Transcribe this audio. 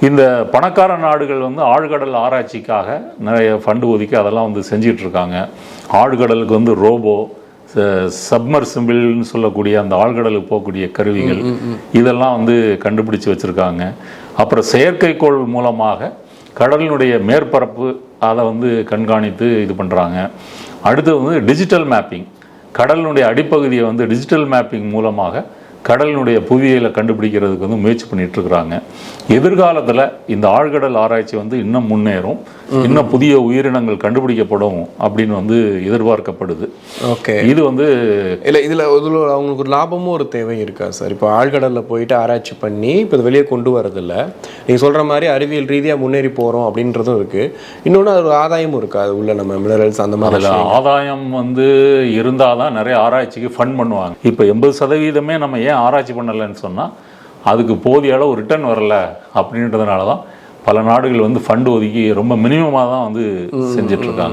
இந்த பணக்கார நாடுகள் வந்து ஆழ்கடல் ஆராய்ச்சிக்காக நிறைய ஃபண்டு ஒதுக்கி அதெல்லாம் வந்து செஞ்சிட்டு இருக்காங்க. ஆழ்கடலுக்கு வந்து ரோபோ, சப்மர்சிபிள்னு சொல்லக்கூடிய அந்த ஆழ்கடலுக்கு போகக்கூடிய கருவிகள் இதெல்லாம் வந்து கண்டுபிடிச்சு வச்சுருக்காங்க. அப்புறம் செயற்கைக்கோள் மூலமாக கடலினுடைய மேற்பரப்பு அதை வந்து கண்காணித்து இது பண்ணுறாங்க. அடுத்து வந்து டிஜிட்டல் மேப்பிங், கடலினுடைய அடிப்பகுதியை வந்து டிஜிட்டல் மேப்பிங் மூலமாக கடலினுடைய புவியியலை கண்டுபிடிக்கிறதுக்கு வந்து முயற்சி பண்ணிட்டு இருக்கிறாங்க. எதிர்காலத்தில் இந்த ஆழ்கடல் ஆராய்ச்சி வந்து இன்னும் முன்னேறும், இன்னும் புதிய உயிரினங்கள் கண்டுபிடிக்கப்படும் அப்படின்னு வந்து எதிர்பார்க்கப்படுது. ஓகே, இது வந்து இல்லை இதில் அவங்களுக்கு ஒரு லாபமும் ஒரு தேவை இருக்கா சார்? இப்போ ஆழ்கடலில் போயிட்டு ஆராய்ச்சி பண்ணி இப்போ இது வெளியே கொண்டு வரதில்ல, நீங்கள் சொல்கிற மாதிரி அறிவியல் ரீதியாக முன்னேறி போகிறோம் அப்படின்றதும் இருக்குது. இன்னொன்று அது ஆதாயமும் இருக்குது, அது உள்ள நம்ம மினரல்ஸ் அந்த மாதிரி ஆதாயம் வந்து இருந்தால் தான் நிறைய ஆராய்ச்சிக்கு ஃபண்ட் பண்ணுவாங்க. இப்போ 80% நம்ம ஏன் ஆராய்ச்சி பண்ணலைன்னு சொன்னால் அதுக்கு போதிய அளவு ரிட்டர்ன் வரல அப்படின்றதுனால தான் பல நாடுகள் வந்து ஃபண்டு ஒதுக்கி ரொம்ப மினிமமாக தான் வந்து செஞ்சிட்ருக்காங்க.